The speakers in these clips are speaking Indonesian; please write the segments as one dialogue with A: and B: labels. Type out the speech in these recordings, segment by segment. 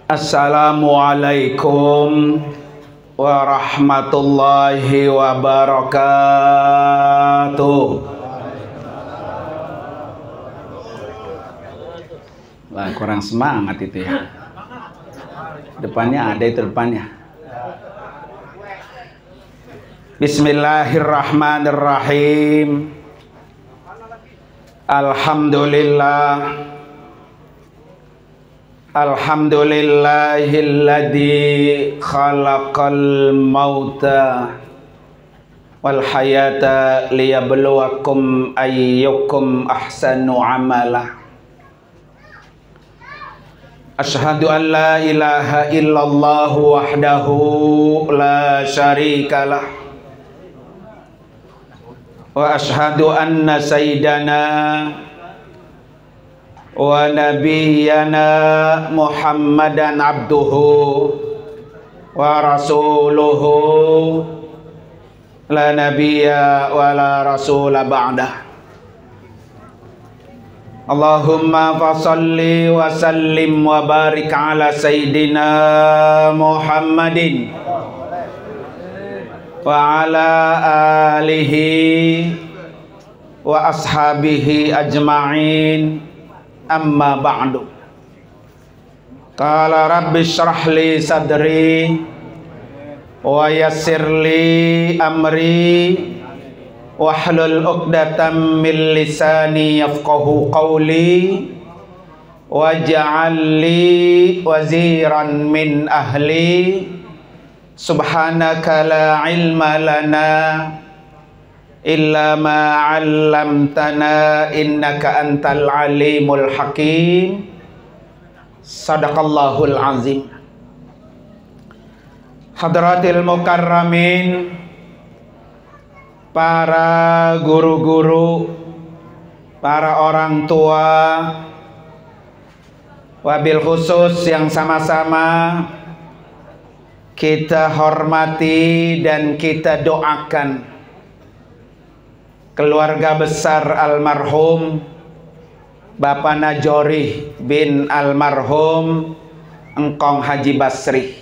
A: Assalamualaikum warahmatullahi wabarakatuh. Wah, kurang semangat itu ya. Depannya ada itu depannya. Bismillahirrahmanirrahim. Alhamdulillahilladzi khalaqal mauta wal hayata liyabluwakum ayyukum ahsanu amala. Asyhadu an la ilaha illallah wahdahu la syarikalah wa asyhadu anna sayyidana wa nabiyyana Muhammadan abduhu wa rasuluhu la nabiyya wa la rasula ba'dah. Allahumma fasalli wa sallim wa barik ala sayyidina Muhammadin wa ala alihi wa ashabihi ajma'in. Amma ba'du. Qala rabbi shrah li sadri wa yassir li amri wahlul 'uqdatam min lisani yafqahu qawli waj'al li waziran min ahli subhanaka la ilma lana illa ma 'allamtana innaka antal alimul hakim. Sadaqallahul azim. Hadratil mukarramin, para guru-guru, para orang tua, wabil khusus yang sama-sama kita hormati dan kita doakan keluarga besar almarhum Bapak Najorih bin almarhum Engkong Haji Basri.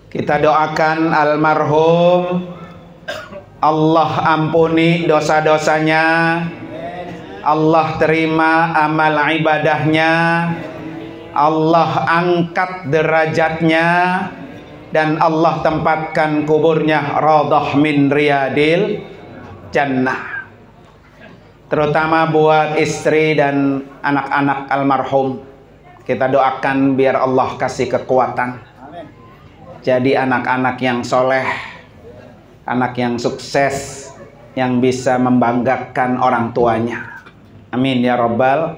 A: Kita doakan almarhum Allah ampuni dosa-dosanya, Allah terima amal ibadahnya, Allah angkat derajatnya, dan Allah tempatkan kuburnya radhah min riyadil jannah. Terutama buat istri dan anak-anak almarhum, kita doakan biar Allah kasih kekuatan jadi anak-anak yang soleh, anak yang sukses, yang bisa membanggakan orang tuanya. Amin ya rabbal.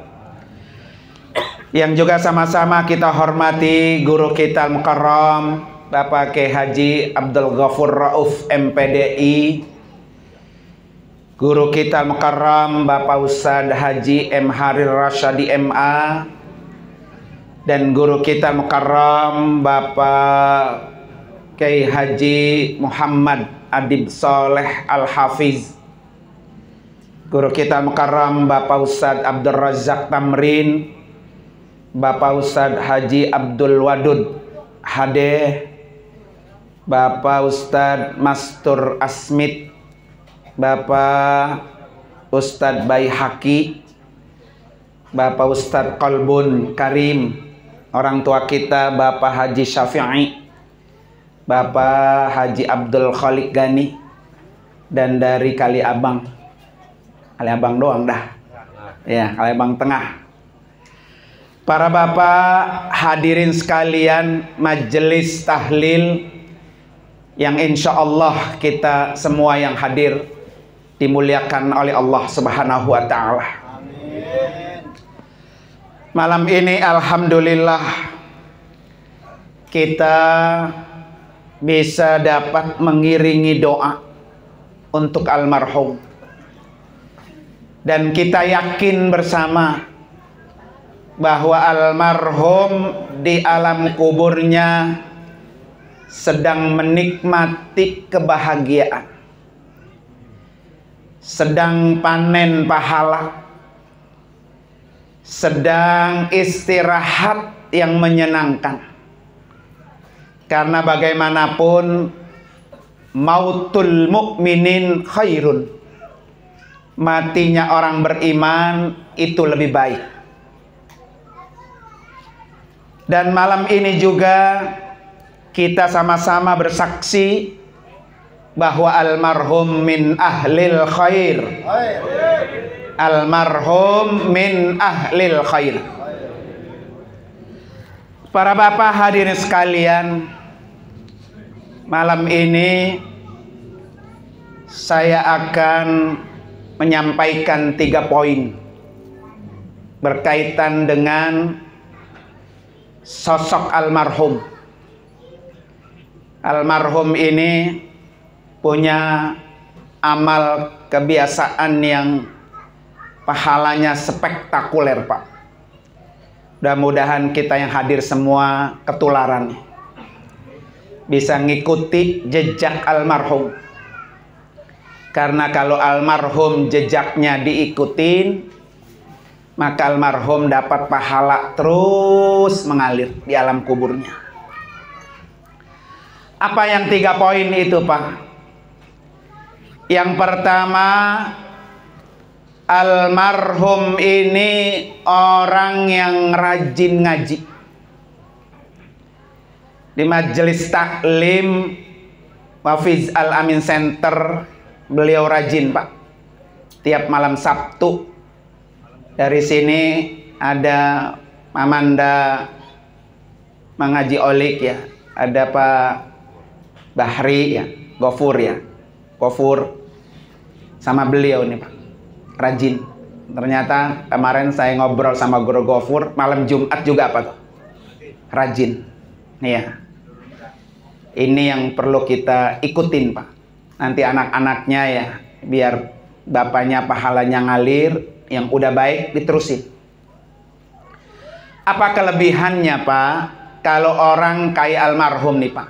A: Yang juga sama-sama kita hormati guru kita al-mukarram Bapak Kiai Haji Abdul Ghafur Rauf MPDI, guru kita mukarram Bapak Ustadz Haji M. Harir Rasyadi MA, dan guru kita mukarram Bapak Kiai Haji Muhammad Adib Soleh Al-Hafiz, guru kita mukarram Bapak Ustadz Abdul Razak Tamrin, Bapak Ustadz Haji Abdul Wadud Hade, Bapak Ustadz Mastur Asmit, Bapak Ustadz Baihaqi, Bapak Ustadz Qalbun Karim, orang tua kita Bapak Haji Syafi'i, Bapak Haji Abdul Khalik Gani, dan dari Kali Abang doang dah ya, Kali Abang Tengah. Para bapak hadirin sekalian majelis tahlil yang insya Allah kita semua yang hadir dimuliakan oleh Allah Subhanahu wa ta'ala. Malam ini alhamdulillah kita bisa dapat mengiringi doa untuk almarhum, dan kita yakin bersama bahwa almarhum di alam kuburnya sedang menikmati kebahagiaan, sedang panen pahala, sedang istirahat yang menyenangkan. Karena bagaimanapun mautul mukminin khairun. Matinya orang beriman itu lebih baik. Dan malam ini juga kita sama-sama bersaksi bahwa almarhum min ahlil khair. Almarhum min ahlil khair. Para bapak hadirin sekalian, malam ini saya akan menyampaikan 3 poin berkaitan dengan sosok almarhum. Almarhum ini punya amal kebiasaan yang pahalanya spektakuler, Pak. Mudah-mudahan kita yang hadir semua ketularan, bisa ngikuti jejak almarhum. Karena kalau almarhum jejaknya diikutin, maka almarhum dapat pahala terus mengalir di alam kuburnya. Apa yang 3 poin itu, Pak? Yang pertama, almarhum ini orang yang rajin ngaji. Di majelis taklim Wafiz Al-Amin Center beliau rajin, Pak. Tiap malam Sabtu dari sini ada Mamanda mengaji olik ya, ada Pak Bahri ya, Gofur ya, Gofur sama beliau nih, Pak, rajin. Ternyata kemarin saya ngobrol sama Guru Gofur malam Jumat juga, apa tuh, rajin nih ya. Ini yang perlu kita ikutin, Pak. Nanti anak-anaknya ya, biar bapaknya pahalanya ngalir, yang udah baik diterusin. Apa kelebihannya, Pak, kalau orang kayak almarhum nih, Pak?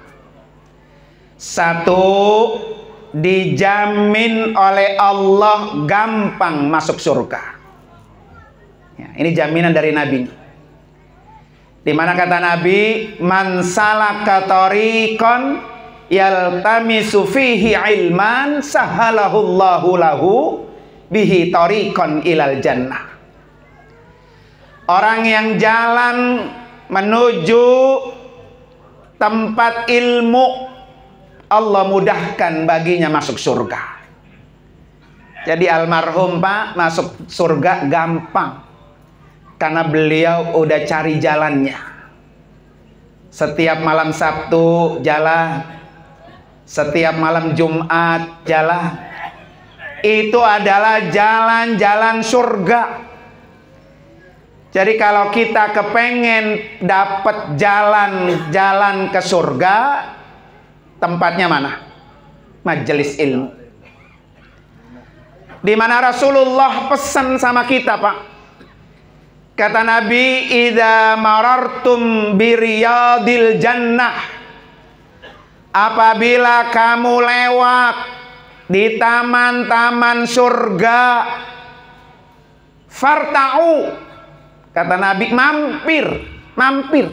A: 1, dijamin oleh Allah gampang masuk surga. Ya, ini jaminan dari Nabi. Dimana kata Nabi, man salaka tariqan yaltamisu fihi ilman sahalahullahu lahu bihi tariqan ilal jannah. Orang yang jalan menuju tempat ilmu, Allah mudahkan baginya masuk surga. Jadi almarhum, Pak, masuk surga gampang. Karena beliau udah cari jalannya. Setiap malam Sabtu jalan, setiap malam Jumat jalan. Itu adalah jalan-jalan surga. Jadi kalau kita kepengen dapat jalan-jalan ke surga, tempatnya mana? Majelis ilmu. Di mana Rasulullah pesan sama kita, Pak. Kata Nabi, idza marartum biriyadil jannah, apabila kamu lewat di taman-taman surga, farta'u, kata Nabi, mampir.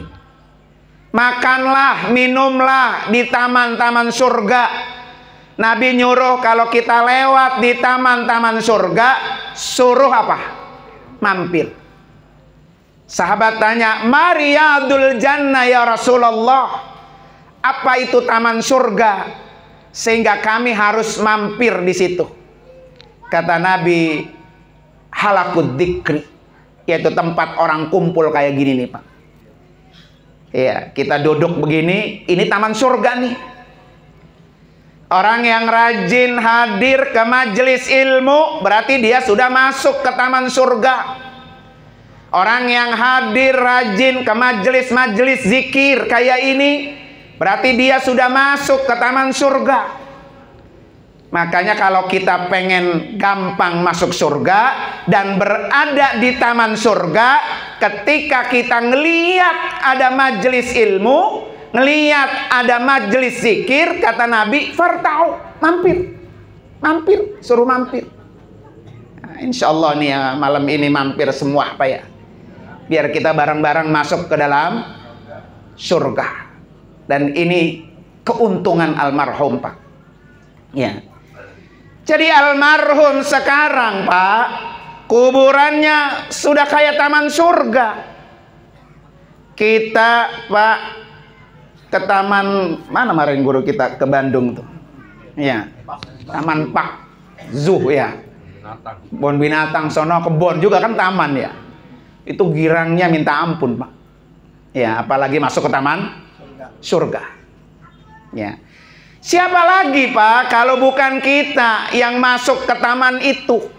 A: Makanlah, minumlah di taman-taman surga. Nabi nyuruh kalau kita lewat di taman-taman surga, suruh apa? Mampir. Sahabat tanya, mariyadul jannah ya Rasulullah, apa itu taman surga sehingga kami harus mampir di situ? Kata Nabi, halakud dzikri, yaitu tempat orang kumpul kayak gini nih, Pak. Iya, kita duduk begini, ini taman surga nih. Orang yang rajin hadir ke majelis ilmu, berarti dia sudah masuk ke taman surga. Orang yang hadir rajin ke majelis-majelis zikir kayak ini, berarti dia sudah masuk ke taman surga. Makanya kalau kita pengen gampang masuk surga dan berada di taman surga, ketika kita ngeliat ada majelis ilmu, ngeliat ada majelis zikir, kata Nabi, farta'u, mampir, suruh mampir. Nah, insya Allah nih ya, malam ini mampir semua, Pak ya. biar kita bareng-bareng masuk ke dalam surga. Dan ini keuntungan almarhum, Pak. Ya. Jadi almarhum sekarang, Pak, kuburannya sudah kayak taman surga. Kita, Pak, ke taman mana kemarin guru kita ke Bandung tuh? Ya, Taman Pak Zoo ya. Kebun binatang sono, kebun juga kan taman ya. Itu girangnya minta ampun, Pak. Ya, apalagi masuk ke taman surga. Ya. Siapa lagi, Pak, kalau bukan kita yang masuk ke taman itu?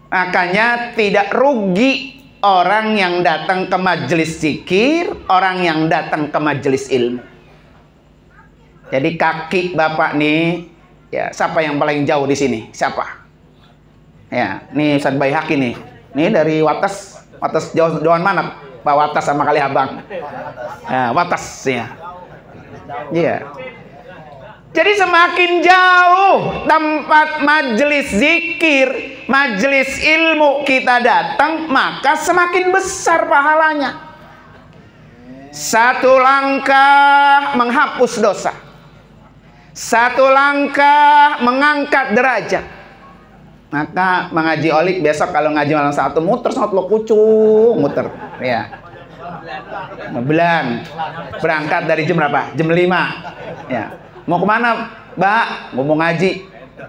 A: Makanya tidak rugi orang yang datang ke majelis zikir, orang yang datang ke majelis ilmu. Jadi kaki Bapak nih, ya, siapa yang paling jauh di sini? Siapa? Ya, nih Ustaz Baihaqi nih. Nih dari Wates jauhan mana? Pak Wates sama kali Abang. Ya, Wates ya. Iya. Jadi semakin jauh tempat majelis zikir, majelis ilmu kita datang, maka semakin besar pahalanya. Satu langkah menghapus dosa, satu langkah mengangkat derajat. Maka mengaji olik besok kalau ngaji malam satu muter lo kucung muter ya. Ngebelan. Berangkat dari jam berapa? Jam 5 ya. Mau kemana, Mbak? Mau ngaji.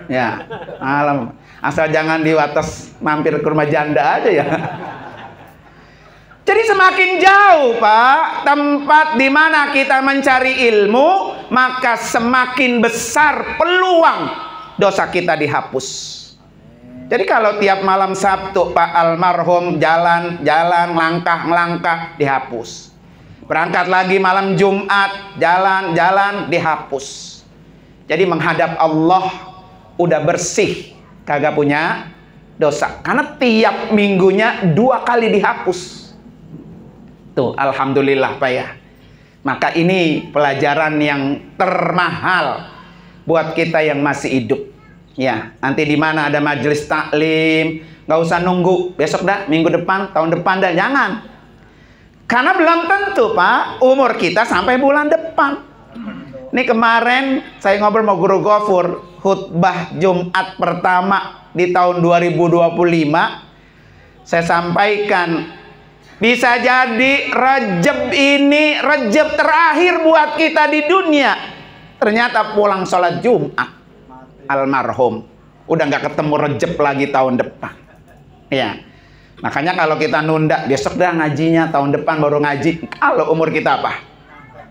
A: Ya, malam. Asal jangan di Wates mampir ke rumah janda aja ya. Jadi semakin jauh, Pak, tempat di mana kita mencari ilmu, maka semakin besar peluang dosa kita dihapus. Jadi kalau tiap malam Sabtu, Pak almarhum jalan-jalan, langkah-langkah dihapus. Berangkat lagi malam Jumat, jalan-jalan dihapus. Jadi menghadap Allah udah bersih, kagak punya dosa. Karena tiap minggunya 2 kali dihapus. Tuh, alhamdulillah, Pak ya. Maka ini pelajaran yang termahal buat kita yang masih hidup. Ya, nanti di mana ada majelis taklim, nggak usah nunggu besok dah, minggu depan, tahun depan dah, jangan. Karena belum tentu, Pak, umur kita sampai bulan depan. Ini kemarin saya ngobrol sama Guru Gofur, khutbah Jumat pertama di tahun 2025, saya sampaikan, bisa jadi Rajab ini Rajab terakhir buat kita di dunia. Ternyata pulang sholat Jumat almarhum, udah nggak ketemu Rajab lagi tahun depan. Ya, makanya kalau kita nunda besok dah ngajinya, tahun depan baru ngaji. Kalau umur kita apa?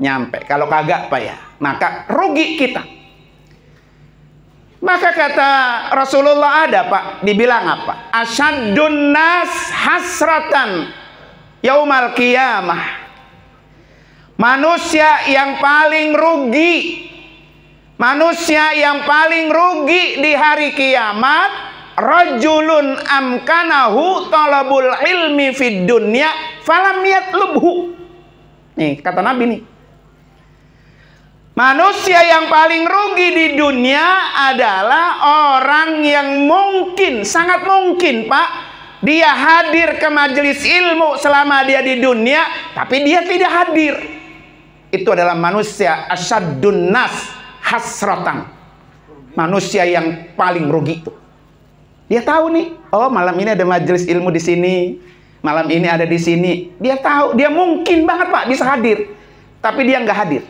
A: Nyampe. Kalau kagak, Pak ya, maka rugi kita. Maka kata Rasulullah ada, Pak, dibilang apa? Asyadun nas hasratan yaumal qiyamah. Manusia yang paling rugi, manusia yang paling rugi di hari kiamat, rajulun amkanahu talabul ilmi fid dunya falam yatlubhu. Nih kata Nabi nih. Manusia yang paling rugi di dunia adalah orang yang mungkin, sangat mungkin, Pak, dia hadir ke majelis ilmu selama dia di dunia, tapi dia tidak hadir. Itu adalah manusia asyadun nas hasratan, manusia yang paling rugi itu. Dia tahu nih, oh malam ini ada majelis ilmu di sini, malam ini ada di sini. Dia tahu, dia mungkin banget, Pak, bisa hadir, tapi dia nggak hadir.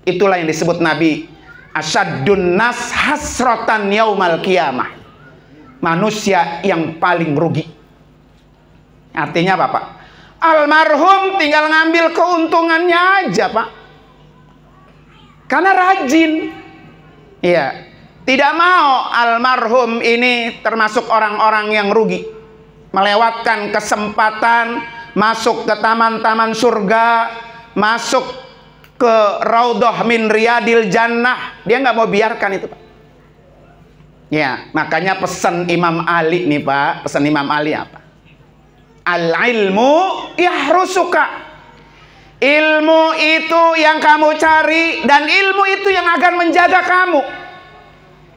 A: Itulah yang disebut Nabi asyadun nas hasratan yaumal qiyamah, manusia yang paling rugi. Artinya apa, Pak? Almarhum tinggal ngambil keuntungannya aja, Pak, karena rajin. Iya, tidak mau almarhum ini termasuk orang-orang yang rugi, melewatkan kesempatan masuk ke taman-taman surga, masuk ke Raudhah min Riyadil Jannah. Dia nggak mau biarkan itu, Pak. Ya, makanya pesan Imam Ali nih, Pak. Pesan Imam Ali apa? Al-ilmu yahrusuka. Ilmu itu yang kamu cari, dan ilmu itu yang akan menjaga kamu.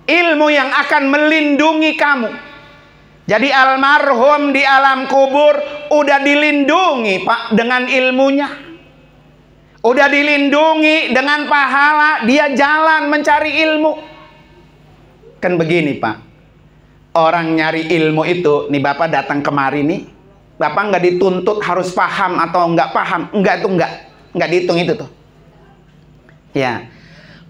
A: Ilmu yang akan melindungi kamu. Jadi almarhum di alam kubur udah dilindungi Pak dengan ilmunya, udah dilindungi dengan pahala dia jalan mencari ilmu. Kan begini Pak, orang nyari ilmu itu nih, Bapak datang kemari nih, Bapak nggak dituntut harus paham atau nggak paham, enggak, itu nggak dihitung itu tuh. Ya,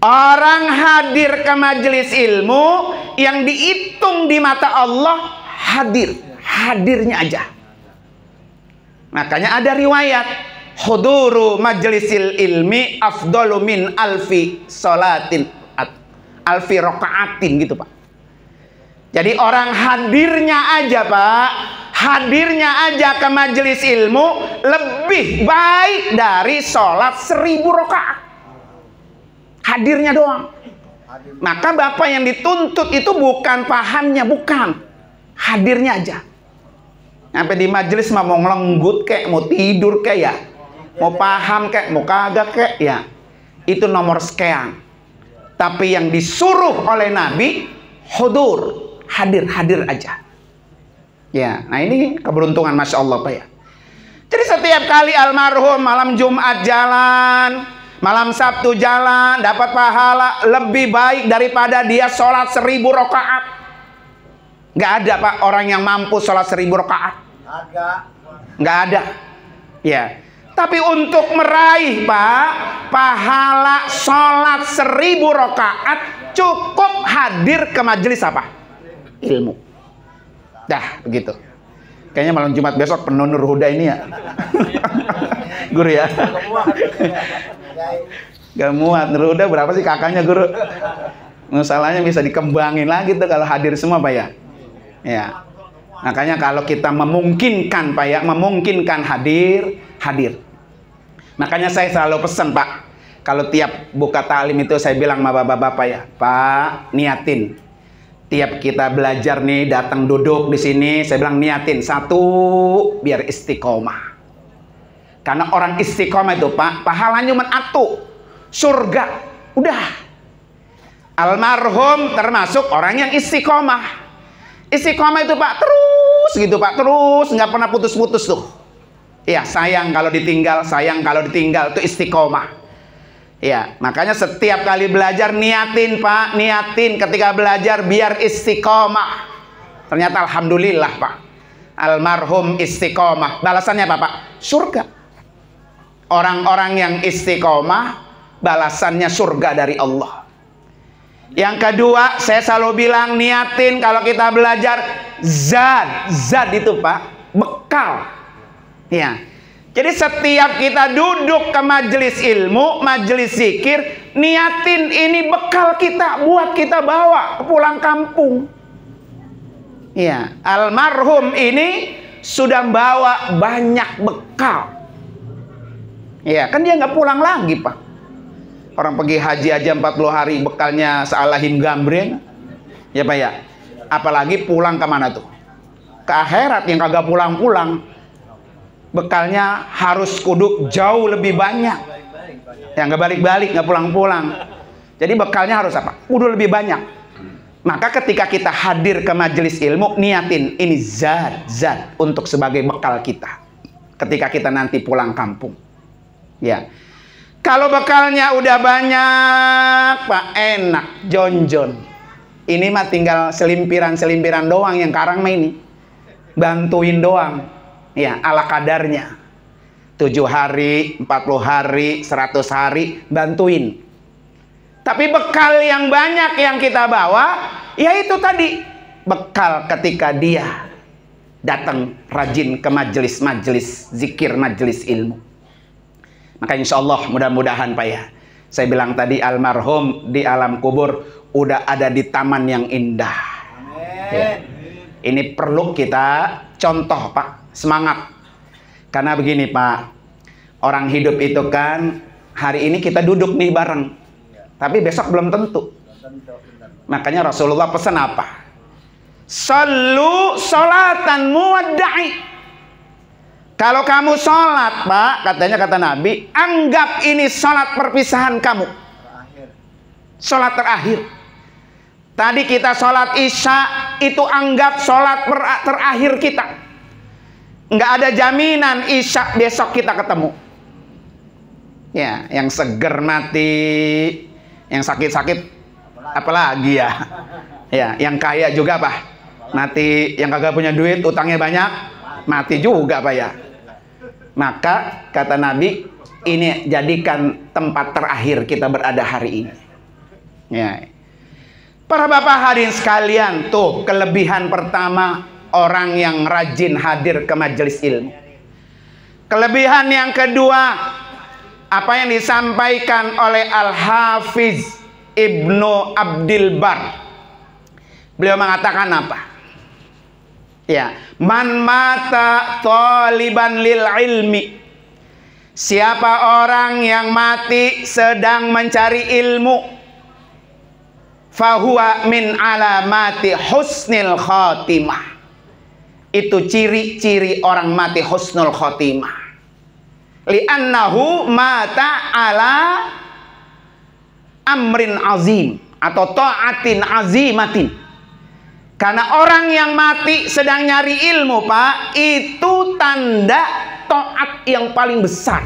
A: orang hadir ke majelis ilmu yang dihitung di mata Allah hadirnya aja. Makanya ada riwayat huduru majlisil ilmi afdalu min alfi salatin alfi rakaatin gitu Pak. Jadi orang hadirnya aja Pak, hadirnya aja ke majelis ilmu lebih baik dari sholat 1000 rakaat. Hadirnya doang. Maka Bapak yang dituntut itu bukan pahamnya, bukan, hadirnya aja. Sampai di majelis mah mau ngelenggut kek, mau tidur kek ya, mau paham kek, mau kagak kek ya, itu nomor sekian. Tapi yang disuruh oleh Nabi hudur, hadir aja. Ya, nah ini keberuntungan Masya Allah Pak ya. Jadi setiap kali almarhum malam Jumat jalan, malam Sabtu jalan, dapat pahala lebih baik daripada dia sholat 1000 rakaat. Nggak ada Pak orang yang mampu sholat 1000 rakaat. Nggak ada. Ya. Tapi untuk meraih Pak pahala sholat 1000 rakaat cukup hadir ke majelis apa? Ilmu. Dah begitu. Kayaknya malam Jumat besok penuh Nur Huda ini ya. Guru ya. Gak muat. Nur Huda berapa sih kakaknya guru? Masalahnya bisa dikembangin lagi tuh kalau hadir semua Pak ya. Ya, makanya kalau kita memungkinkan Pak ya, memungkinkan hadir. Makanya saya selalu pesan Pak, kalau tiap buka ta'lim itu saya bilang sama bapak-bapak ya, Pak, niatin. Tiap kita belajar nih, datang duduk di sini, saya bilang niatin satu, biar istiqomah. Karena orang istiqomah itu Pak, pahalanya cuma atu, surga. Udah. Almarhum termasuk orang yang istiqomah. Istiqomah itu Pak terus gitu Pak, terus nggak pernah putus-putus tuh. Ya, sayang kalau ditinggal itu istiqomah. Ya, makanya setiap kali belajar niatin Pak, niatin ketika belajar biar istiqomah. Ternyata alhamdulillah Pak, almarhum istiqomah. Balasannya apa Pak? Surga. Orang-orang yang istiqomah balasannya surga dari Allah. Yang kedua, saya selalu bilang niatin kalau kita belajar zad itu Pak, bekal. Ya. Jadi setiap kita duduk ke majelis ilmu, majelis zikir, niatin ini bekal kita buat kita bawa pulang kampung. Ya, almarhum ini sudah bawa banyak bekal. Ya, kan dia nggak pulang lagi Pak. Orang pergi haji aja 40 hari bekalnya sealahim gambreng. Ya Pak ya. Apalagi pulang kemana tuh? Ke akhirat yang kagak pulang-pulang. Bekalnya harus kudu jauh lebih banyak. Ya nggak balik-balik, nggak pulang-pulang. Jadi bekalnya harus apa? Kudu lebih banyak. Maka ketika kita hadir ke majelis ilmu, niatin ini zat untuk sebagai bekal kita. Ketika kita nanti pulang kampung. Ya. Kalau bekalnya udah banyak Pak, enak, jonjon. Ini mah tinggal selimpiran doang yang karang mah ini. Bantuin doang. Ya, ala kadarnya. 7 hari, 40 hari, 100 hari, bantuin. Tapi bekal yang banyak yang kita bawa, ya itu tadi. Bekal ketika dia datang rajin ke majelis-majelis zikir, majelis ilmu. Maka insya Allah mudah-mudahan Pak ya, saya bilang tadi almarhum di alam kubur udah ada di taman yang indah. Ya. Ini perlu kita contoh Pak, semangat. Karena begini Pak, orang hidup itu kan hari ini kita duduk nih bareng, tapi besok belum tentu. Makanya Rasulullah pesan apa? Sallu salatan muwadda'i. Kalau kamu sholat Pak, katanya kata Nabi, anggap ini sholat perpisahan kamu. Sholat terakhir. Tadi kita sholat isya, itu anggap sholat terakhir kita. Nggak ada jaminan isya besok kita ketemu. Ya, yang seger mati, yang sakit-sakit apalagi ya. Ya, yang kaya juga apa? Mati, yang kagak punya duit, utangnya banyak, mati juga Pak ya. Maka kata Nabi, ini jadikan tempat terakhir kita berada hari ini. Ya. Para bapak hadirin sekalian, tuh kelebihan pertama orang yang rajin hadir ke majelis ilmu. Kelebihan yang kedua, apa yang disampaikan oleh Al-Hafiz Ibnu Abdil Bar. Beliau mengatakan apa? Ya, man mata thaliban lil ilmi. Siapa orang yang mati sedang mencari ilmu, fahuwa min alamati husnil khotimah. Itu ciri-ciri orang mati husnul khotimah. Li'annahu mata ala amrin azim atau ta'atin azimatin. Karena orang yang mati sedang nyari ilmu Pak, itu tanda taat yang paling besar.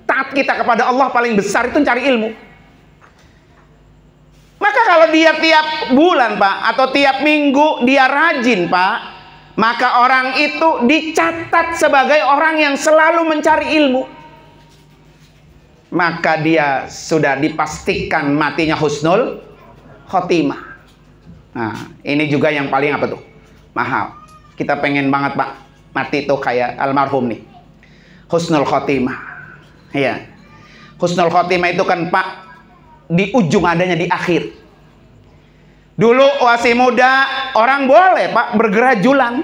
A: Taat kita kepada Allah paling besar itu cari ilmu. Maka kalau dia tiap bulan Pak, atau tiap minggu dia rajin Pak, maka orang itu dicatat sebagai orang yang selalu mencari ilmu. Maka dia sudah dipastikan matinya husnul khotimah. Nah, ini juga yang paling apa tuh? Mahal. Kita pengen banget Pak, mati tuh kayak almarhum nih. Husnul khotimah. Iya. Husnul khotimah itu kan Pak, di ujung adanya di akhir. Dulu masih muda, orang boleh Pak bergerajulan.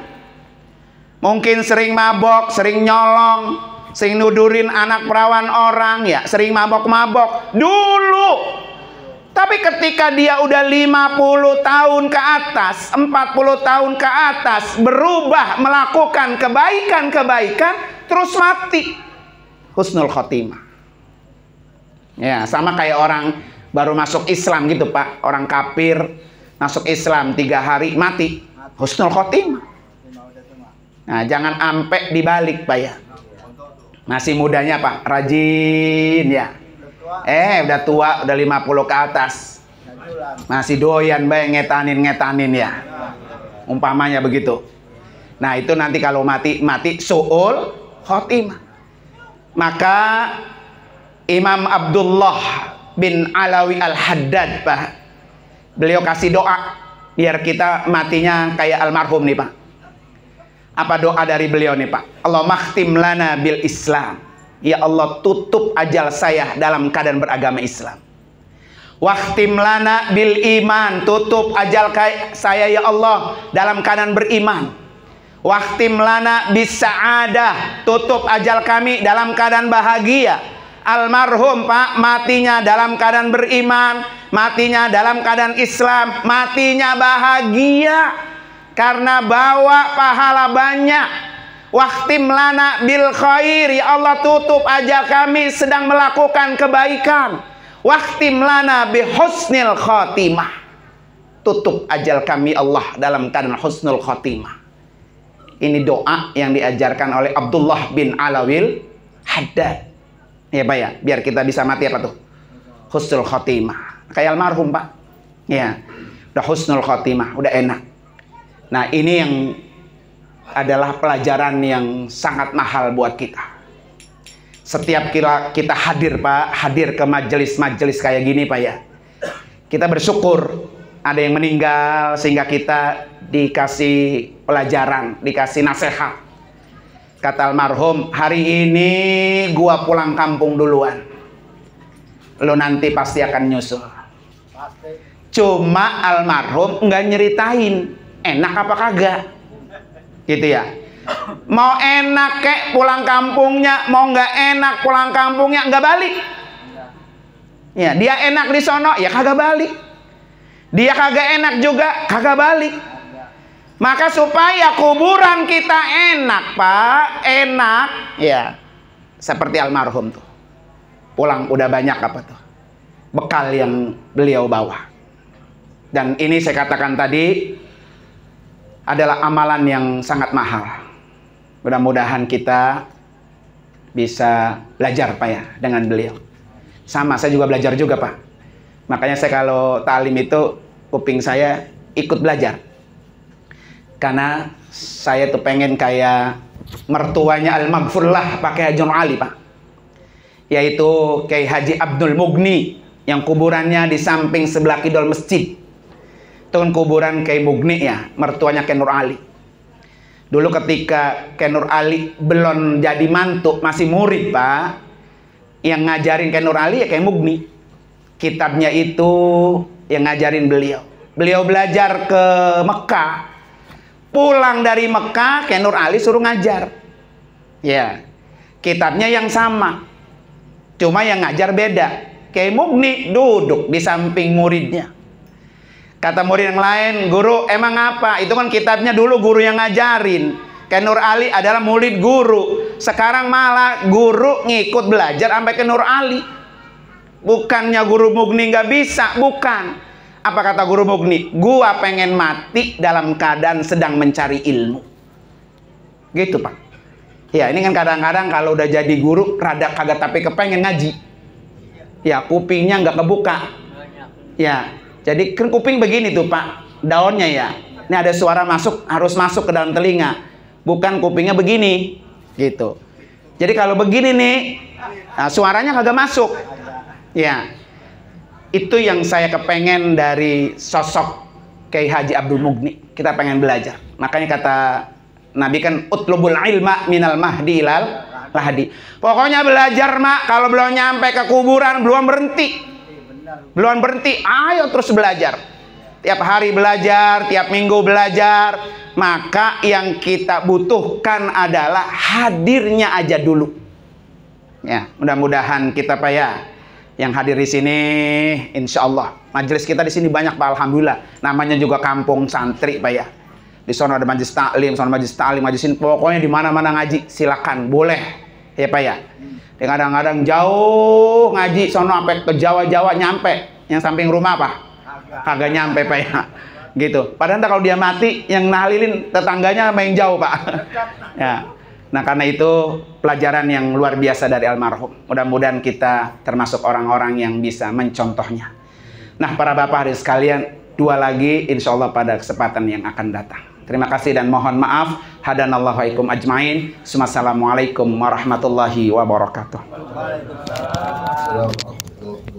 A: Mungkin sering mabok, sering nyolong, sering nudurin anak perawan orang, ya, sering mabok-mabok. Dulu. Tapi ketika dia udah 50 tahun ke atas, 40 tahun ke atas, berubah melakukan kebaikan-kebaikan, terus mati. Husnul khotimah. Ya, sama kayak orang baru masuk Islam gitu Pak. Orang kafir masuk Islam 3 hari mati. Husnul khotimah. Nah, jangan ampe dibalik Pak ya. Masih mudanya Pak, rajin ya. Udah tua, udah 50 ke atas. Masih doyan Pak ngetanin ya. Umpamanya begitu. Nah, itu nanti kalau mati su'ul khotimah. Maka Imam Abdullah bin Alawi Al-Haddad Pak, beliau kasih doa biar kita matinya kayak almarhum nih Pak. Apa doa dari beliau nih Pak? Allahumma khtim lana bil Islam. Ya Allah, tutup ajal saya dalam keadaan beragama Islam. Wakhtim lana bil iman. Tutup ajal saya ya Allah dalam keadaan beriman. Wakhtim lana bis sa'adah. Tutup ajal kami dalam keadaan bahagia. Almarhum Pak matinya dalam keadaan beriman, matinya dalam keadaan Islam, matinya bahagia karena bawa pahala banyak. Wakhtim lana bil khair. Ya Allah, tutup ajal kami sedang melakukan kebaikan. Wakhtim lana bi husnil khotimah. Tutup ajal kami Allah dalam keadaan husnul khotimah. Ini doa yang diajarkan oleh Abdullah bin Alawil Haddad. Ya Pak ya, biar kita bisa mati apa tuh? Husnul khotimah. Kayak almarhum Pak. Ya, udah husnul khotimah, udah enak. Nah, ini yang adalah pelajaran yang sangat mahal buat kita. Setiap kita hadir Pak, hadir ke majelis-majelis kayak gini Pak ya. Kita bersyukur ada yang meninggal sehingga kita dikasih pelajaran, dikasih nasihat. Kata almarhum, hari ini gua pulang kampung duluan. Lo nanti pasti akan nyusul. Cuma almarhum nggak nyeritain enak apa kagak. Gitu ya. Mau enak kek pulang kampungnya, mau nggak enak pulang kampungnya, nggak balik. Ya, dia enak di sono, ya kagak balik. Dia kagak enak juga, kagak balik. Maka supaya kuburan kita enak Pak, enak ya, seperti almarhum tuh. Pulang udah banyak apa tuh bekal yang beliau bawa. Dan ini saya katakan tadi adalah amalan yang sangat mahal. Mudah-mudahan kita bisa belajar Pak ya dengan beliau. Sama, saya juga belajar juga Pak. Makanya saya kalau ta'lim itu kuping saya ikut belajar. Karena saya tuh pengen kayak mertuanya Al-Maghfurlah pakai Haji Ali Pak. Yaitu Kiai Haji Abdul Mughni yang kuburannya di samping sebelah kidul masjid. Itu kan kuburan Kiai Mughni ya, mertuanya Kiai Nur Ali. Dulu ketika Kiai Nur Ali belum jadi mantu, masih murid Pak, yang ngajarin Kiai Nur Ali ya Kiai Mughni. Kitabnya itu yang ngajarin beliau. Beliau belajar ke Mekah. Pulang dari Mekah, Kiai Nur Ali suruh ngajar. Ya, kitabnya yang sama. Cuma yang ngajar beda. Kiai Mughni duduk di samping muridnya. Kata murid yang lain, guru emang apa? Itu kan kitabnya dulu guru yang ngajarin. Kiai Nur Ali adalah murid guru. Sekarang malah guru ngikut belajar sampai ke Nur Ali. Bukannya guru Mughni nggak bisa, bukan. Apa kata guru Mughni? Gua pengen mati dalam keadaan sedang mencari ilmu. Gitu Pak. Ya ini kan kadang-kadang kalau udah jadi guru rada kagak tapi kepengen ngaji. Ya kupingnya nggak kebuka. Ya jadi kan kuping begini tuh Pak, daunnya ya. Ini ada suara masuk, harus masuk ke dalam telinga. Bukan kupingnya begini, gitu. Jadi kalau begini nih, nah, suaranya kagak masuk. Ya, itu yang saya kepengen dari sosok Kiai Haji Abdul Mughni. Kita pengen belajar. Makanya kata Nabi kan, utlubul ilma minal mahdi ilal lahdi. Pokoknya belajar mak, kalau belum nyampe ke kuburan belum berhenti. Belum berhenti, ayo terus belajar. Tiap hari belajar, tiap minggu belajar. Maka yang kita butuhkan adalah hadirnya aja dulu. Ya, mudah-mudahan kita Pak ya, yang hadir di sini, insya Allah. Majelis kita di sini banyak Pak, alhamdulillah. Namanya juga kampung santri Pak ya. Di sana ada majelis taklim, sana majelis taklim, majelis ini, pokoknya di mana-mana ngaji, silakan, boleh ya Pak ya. Kadang-kadang jauh ngaji, sono sampai ke Jawa-Jawa nyampe, yang samping rumah Pak, kagak nyampe Pak ya, gitu. Padahal kalau dia mati, yang nahlilin tetangganya main jauh Pak. Ya, nah karena itu pelajaran yang luar biasa dari almarhum. Mudah-mudahan kita termasuk orang-orang yang bisa mencontohnya. Nah para bapak hadirin sekalian, dua lagi insya Allah pada kesempatan yang akan datang. Terima kasih dan mohon maaf. Hadanallahu waikum ajmain. Assalamualaikum warahmatullahi wabarakatuh.